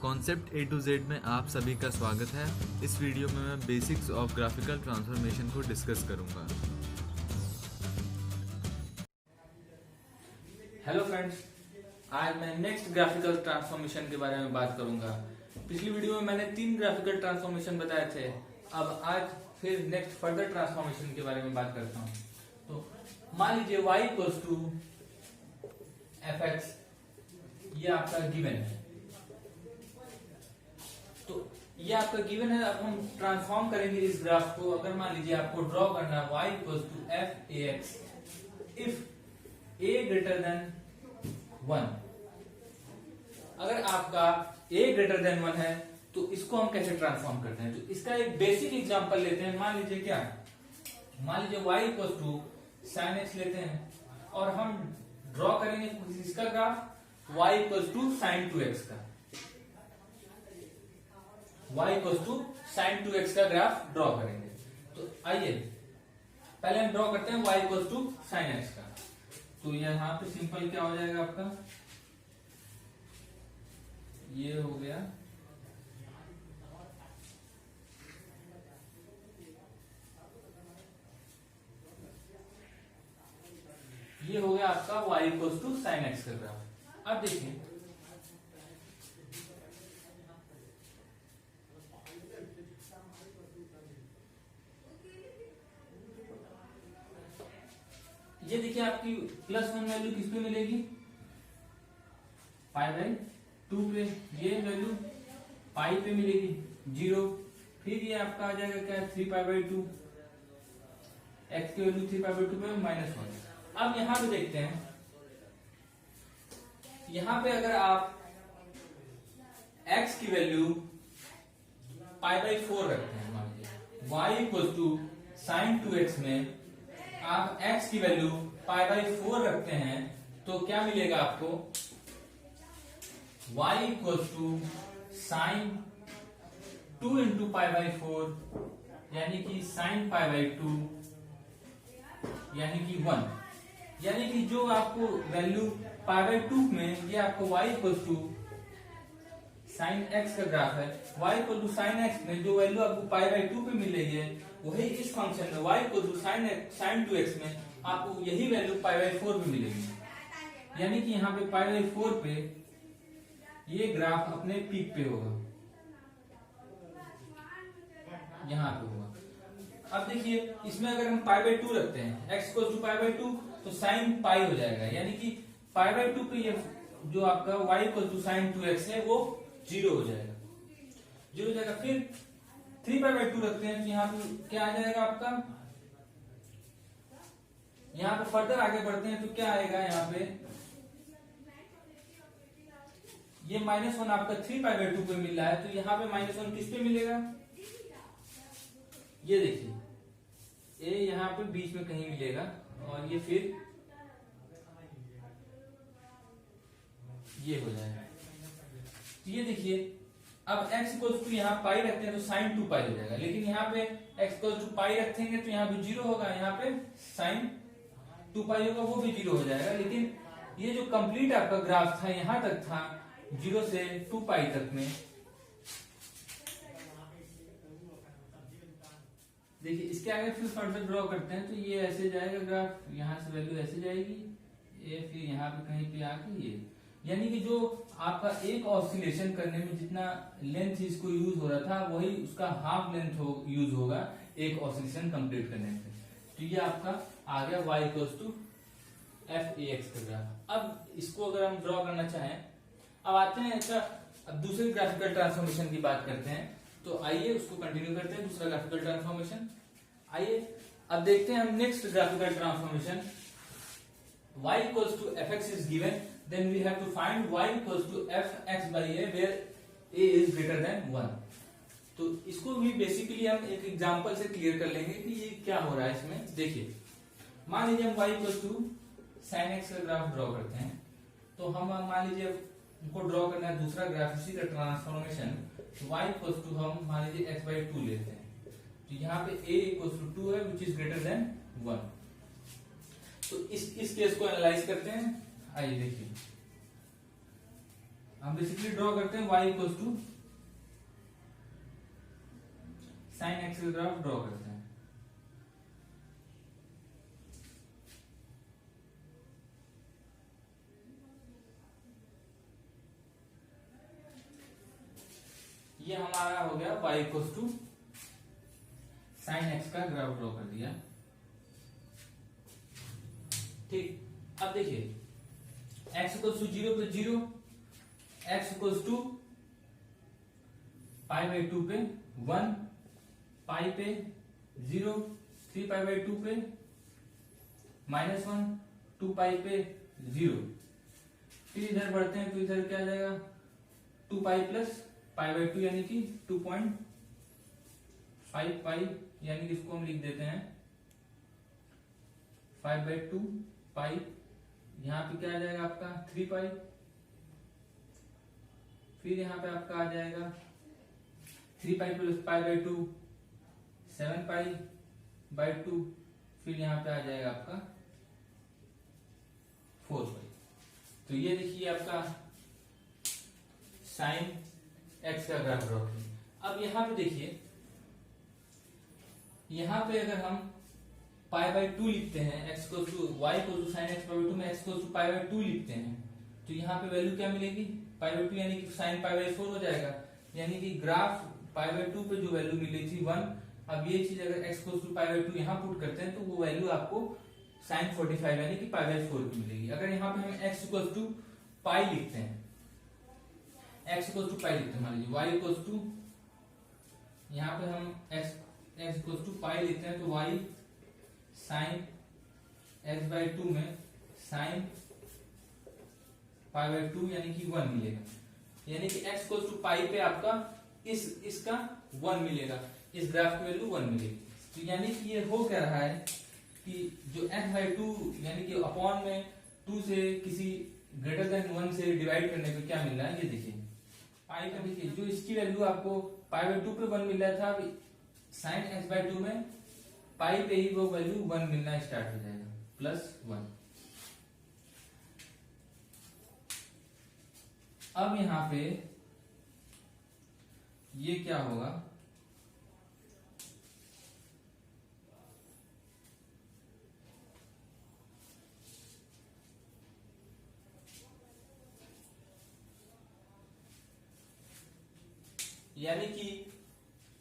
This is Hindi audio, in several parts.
कॉन्सेप्ट ए टू जेड में आप सभी का स्वागत है। इस वीडियो में मैं बेसिक्स ऑफ ग्राफिकल ट्रांसफॉर्मेशन को डिस्कस करूंगा। हेलो फ्रेंड्स, आज मैं नेक्स्ट ग्राफिकल ट्रांसफॉर्मेशन के बारे में बात करूंगा। पिछली वीडियो में मैंने 3 ग्राफिकल ट्रांसफॉर्मेशन बताए थे। अब आज फिर नेक्स्ट फर्दर ट्रांसफॉर्मेशन के बारे में बात करता हूं। तो मान लीजिए y इक्वल्स टू fx, ये आपका गिवन है। तो ये आपका गिवन है। अब हम ट्रांसफॉर्म करेंगे इस ग्राफ को। अगर मान लीजिए आपको ड्रॉ करना है y equals to f ax if a greater than 1। अगर आपका a ग्रेटर देन 1 है तो इसको हम कैसे ट्रांसफॉर्म करते हैं? तो इसका एक बेसिक एग्जांपल लेते हैं। मान लीजिए क्या, मान लीजिए y equals to sin x लेते हैं और हम ड्रॉ करेंगे इसका graph y equals to sin 2x का। y equals to sin 2x का ग्राफ ड्रॉ करेंगे। तो आइए पहले हम ड्रॉ करते हैं y equals to sin x का। तो यहां पे सिंपल क्या हो जाएगा आपका, ये हो गया आपका y equals to sin x का ग्राफ। अब देखिए ये देखिए आपकी +1 वैल्यू किस पे मिलेगी, π/2 पे। ये वैल्यू पाई पे मिलेगी 0। फिर ये आपका आ जाएगा क्या, 3π/2। x की वैल्यू 3π/2 पे -1। अब यहां पे देखते हैं, यहां पे अगर आप x की वैल्यू π/4 रखते हैं, मान लीजिए y equal to sin 2x में आप x की वैल्यू π/4 रखते हैं तो क्या मिलेगा आपको, y equal to sin 2 into π/4 यानी कि sin π/2 यानी कि 1। यानी कि जो आपको वैल्यू π/2 में, ये आपको y equal to sin x का ग्राफ है। y equal to sin x में जो वैल्यू आपको π/2 पे मिल रही है वही इस फंक्शन में y equal to sin 2x में आपको यही वैल्यू π/4 पे मिलेगी। यानी कि यहाँ पे π/4 पे ये ग्राफ अपने पीक पे होगा, यहाँ पे होगा। अब देखिए इसमें अगर हम π/2 रखते हैं, x इक्वल टू π/2 तो sin पाई हो जाएगा। यानी कि π/2 पे ये जो आपका y equal to sin 2x है वो 0 हो जाएगा, 0 हो जाएगा। फिर 3π/2 रखते हैं तो यहाँ पे क्या आ जाएगा आपका, यहाँ पे फर्दर आगे बढ़ते हैं तो क्या आएगा, यहाँ पे ये -1 आपका 3π/2 पे मिल रहा है तो यहाँ पे -1 किस पे मिलेगा, ये देखिए a यहाँ पे बीच में कहीं मिलेगा और ये फिर ये हो जाएगा। तो ये देखिए अब x इक्वल टू यहाँ पाई रखते हैं तो sin 2 पाई हो जाएगा। लेकिन यहाँ पे x इक्वल टू पाई रखेंगे तो यहाँ पे 0 होगा, यहाँ पे sin 2 पाई होगा, वो भी 0 हो जाएगा। लेकिन ये जो कंप्लीट आपका ग्राफ था यहाँ तक था 0 से 2 पाई तक में। देखिए इसके आगे फिर फर्दर ड्रॉ करते हैं तो ये ऐसे जाएगा ग्राफ, यहाँ से वैल्यू ऐसे जाएगी, ये फिर यहाँ पे कहीं पे आके ये, यानी कि जो आपका एक ऑसिलेशन करने में जितना लेंथ इसको यूज हो रहा था वही उसका हाफ लेंथ यूज होगा एक ऑसिलेशन कंप्लीट करने में। तो ये आपका आ गया y equals to f ax का ग्राफ। अब इसको अगर हम ड्रॉ करना चाहें, अब आते हैं अच्छा, अब दूसरे ग्राफिकल ट्रांसफॉर्मेशन की बात करते हैं। तो आइए उसको कंटिन्यू करते हैं, दूसरा ग्राफिकल ट्रांसफॉर्मेशन। आइए अब देखते हैं हम next graphical transformation. y equals to fx is given, then we have to find y equals to fx by a where a is greater than 1। तो इसको भी बेसिकली हम एक एग्जांपल से क्लियर कर लेंगे कि ये क्या हो रहा है इसमें। देखिए मान लीजिए हम y equal to sin x का ग्राफ ड्रॉ करते हैं। तो हम मान लीजिए हमको ड्रॉ करना है दूसरा ग्राफ इसी का ट्रांसफॉर्मेशन। तो y इक्वल टू हम मान लीजिए x/2 लेते हैं। तो यहाँ पे a इक्वल टू 2 है विच इज ग्रेटर देन 1। तो इस केस को एनालाइज करते हैं। आइए देखिए हम बेसिकली ड्रॉ करते हैं y equal to sine X का ग्राफ ड्रॉ करते हैं। ये हमारा हो गया y equal to sine X का ग्राफ ड्रॉ कर दिया। ठीक, अब देखिए x इक्वल टू 0 पे 0, x equal to pi by 2 पे 1, पाई पे 0, 3 पाई बाई 2 पे -1, 2 पाई पे 0। फिर इधर बढ़ते हैं तो इधर क्या आ जाएगा 2 पाई प्लस पाई बाई 2 यानी कि 2.5 पाई, यानी कि इसको हम लिख देते हैं 5 बाई 2 पाई। यहाँ पे क्या आ जाएगा आपका 3 पाई, फिर यहाँ पे आपका आ जाएगा 3 pi plus pi by 2 7 pi by 2, फिर यहाँ पे आ जाएगा आपका 4 पाई। तो ये देखिए आपका साइन एक्स का ग्राफ ड्रॉ किया। अब यहाँ पे देखिए, यहाँ पे अगर हम पाई बाई 2 लिखते हैं, x को टू y को टू साइन एक्स बाई 2 में x को टू पाई बाई 2 लिखते हैं, तो यहाँ पे वैल्यू क्या मिलेगी पाई बाई 2 यानी कि साइन पाई बाई 4 हो जाएगा। यानी कि ग्राफ पाई बाई 2 पे जो वैल्यू मिली थी 1, अब ये चीज अगर x को टू पाई बाई 2 यहाँ पुट करते हैं तो वो वैल्यू आपको साइन 45 यानी कि पाई बाई 4 की मिलेगी। अगर यहाँ पे हम x इक्वल टू पाई लिखते हैं, x इक्वल टू पाई लिखते हैं, मान लीजिए y इक्वल टू, यहाँ पे हम x इक्वल टू पाई लिखते हैं तो y साइन x बाई 2 में साइन पाई बाई 2 यानी कि 1 मिलेगा। यानी कि x इक्वल टू पाई पे आपका इसका 1 मिलेगा, इस ग्राफ की वैल्यू 1 मिलेगी। तो यानी कि ये हो क्या रहा है कि जो x बाई 2 यानी कि अपॉन में 2 से किसी ग्रेटर देन 1 से डिवाइड करने पे क्या मिल रहा है, ये देखिए पाई का। देखिए जो इसकी वैल्यू आपको पाई बाई 2 पे 1 मिल रहा था, साइन एक्स बाई 2 में पाई पे ही वो वैल्यू 1 मिलना स्टार्ट हो जाएगा +1। अब यहां पे ये क्या होगा, यानी कि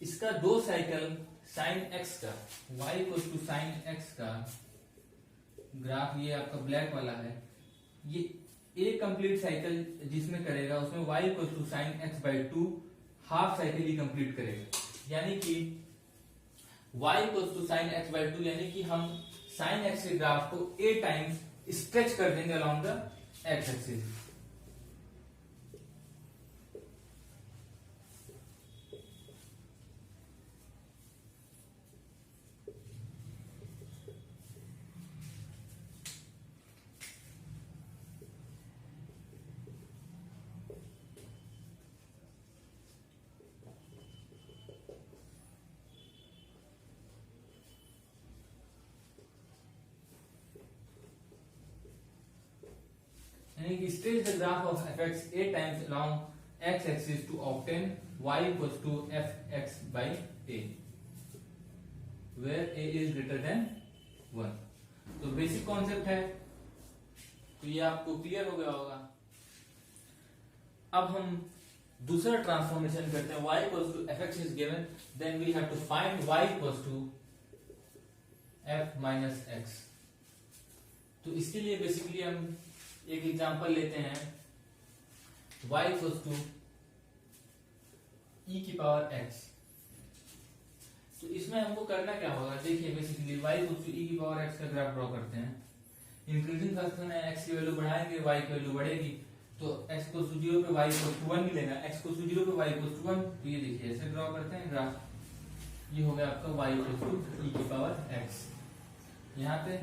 इसका 2 साइकिल साइन एक्स का y equal to sine X का ग्राफ, ये आपका ब्लैक वाला है, ये एक कंप्लीट साइकिल जिसमें करेगा उसमें y equal to sine X by 2 half cycle ही कंप्लीट करेगा। यानी कि y equal to sine X by 2 यानी कि हम साइन एक्स के ग्राफ को a टाइम्स स्ट्रेच कर देंगे अलोंग द एक्स एक्सिस। यानी कि stretch the graph of fx a times along x axis to obtain y equals to fx by a, where a is greater than 1। तो बेसिक कॉन्सेप्ट है, तो ये आपको क्लियर हो गया होगा। अब हम दूसरा ट्रांसफॉर्मेशन करते हैं, y equals to fx is given, then we have to find y equals to f minus x। तो इसके लिए बेसिकली हम एक एग्जांपल लेते हैं, y इक्वल्स टू e की पावर x। तो इसमें हमको करना क्या होगा, देखिए बेसिकली y इक्वल्स टू e की पावर x का ग्राफ ड्रॉ करते हैं। इंक्रीजिंग फंक्शन है, x की वैल्यू बढ़ाएंगे y की वैल्यू बढ़ेगी, तो x इक्वल्स टू 0 पे y इक्वल्स टू 1 मिलेगा, x इक्वल्स टू 0 पे y इक्वल्स टू 1। तो ये देखिए ऐसे ड्रॉ करते हैं ग्राफ। ये हो गया आपका y इक्वल्स टू e की पावर x, यहाँ पे x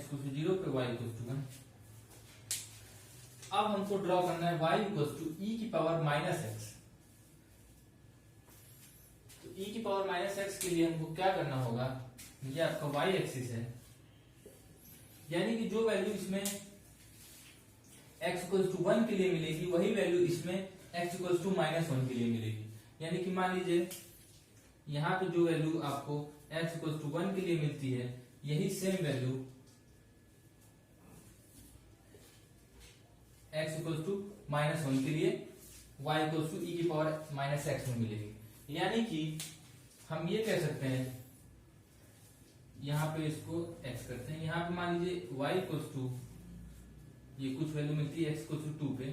इक्वल्स टू 0 पे y इक्वल्स टू 1। अब हमको ड्रॉ करना है y इक्वल्स टू e की पावर माइनस x। तो e की पावर माइनस x के लिए हमको क्या करना होगा, ये आपका y एक्सिस है, यानी कि जो वैल्यू इसमें x इक्वल्स टू 1 के लिए मिलेगी, वही वैल्यू इसमें x इक्वल्स टू -1 के लिए मिलेगी। यानी कि मान लीजिए यहाँ पे जो वैल्यू आपको x इक्वल्स टू 1 के लिए मिलती है, यही same value x equals to -1 के लिए y इक्वल्स टू e⁻x में मिलेगी। यानी कि हम ये कह सकते हैं, यहाँ पे इसको x करते हैं, यहाँ पे मान लीजिए y इक्वल्स टू ये कुछ वैल्यू मिलती है x इक्वल्स टू 2 पे,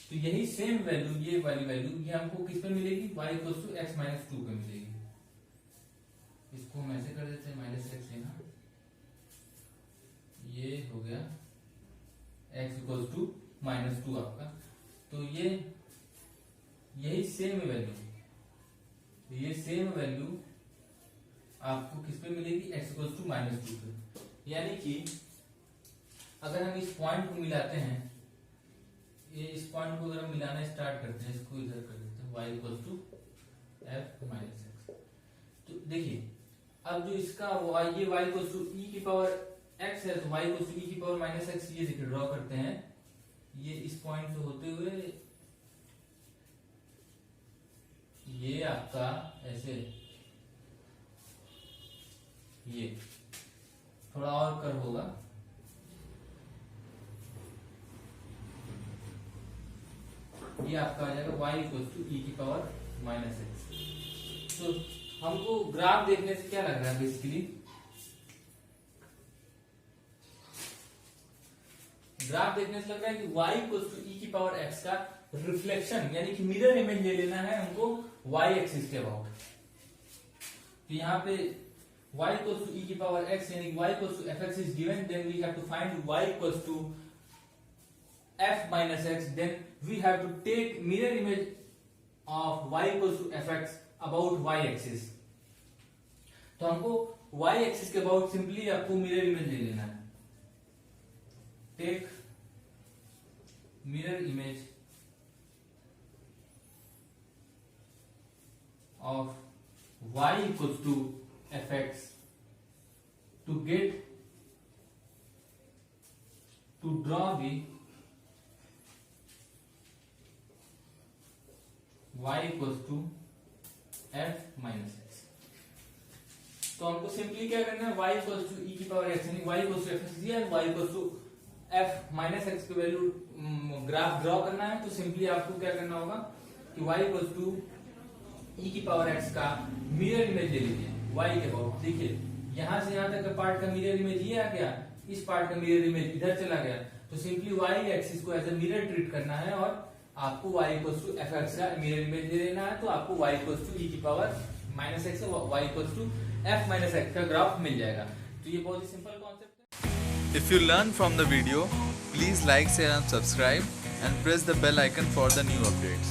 तो यही सेम वैल्यू, ये वाली वैल्यू ये हमको किस पे मिलेगी, y इक्वल्स टू x-2 पे मिलेगी। इसको हम ऐसे कर देते हैं -x यहाँ, ये हो गया x इक्वल्स टू -2 आपका। तो ये यही सेम वैल्यू आपको किस पे मिलेगी, x इक्वल्स टू -2 पे। यानी कि अगर हम इस पॉइंट को मिलाते हैं, ये इस पॉइंट को अगर हम मिलाना स्टार्ट करते हैं, इसको इधर कर देते हैं y इक्वल्स टू f-x। तो देखिए अब जो इसका ये y इक्वल्स टू e⁻x है, तो y इक्वल्स टू e⁻x ये देखिए ड्रॉ करते हैं, ये इस पॉइंट से होते हुए ये आपका ऐसे, ये थोड़ा और कर होगा, ये आपका आ जाएगा y इक्वल्स टू e⁻x। तो हमको ग्राफ देखने से क्या लग रहा है, बेसिकली ग्राफ देखने से लग रहा है कि y इक्वल्स टू e⁻x का रिफ्लेक्शन यानी कि मिरर इमेज ले लेना है हमको y एक्सिस के अबाउट। तो यहाँ पे y इक्वल्स टू e⁻x यानी y equals to fx is given, then we have to find y equals to f-x, then we have to take mirror image of y equals to fx about y axis। तो हमको y axis के अबाउट सिंपली आपको मिरर इमेज ले लेना है। Take mirror image of y equals to fx to draw the y equals to f-x। तो हमको सिंपली क्या करना है, y इक्वल्स टू e⁻x यानी y इक्वल्स टू fx दिया है, y इक्वल्स टू f-x की वैल्यू ग्राफ ड्रॉ करना है। तो सिंपली आपको क्या करना होगा कि y इक्वल्स टू e⁻x का मिरर इमेज ले लीजिए y के अबाउट। देखिए यहां से यहां तक का पार्ट का मिरर इमेज ये आ गया, इस पार्ट का मिरर इमेज इधर चला गया। तो सिंपली y एक्सिस को एज ए मिरर ट्रीट करना है और आपको y इक्वल्स टू fx का मिरर इमेज ले लेना है। तो आपको y equals to e⁻x y equals to f-x का ग्राफ मिल जाएगा। तो ये बहुत ही सिंपल कॉन्सेप्ट है। If you learn from the video, please like, share and subscribe and press the bell icon for the new updates.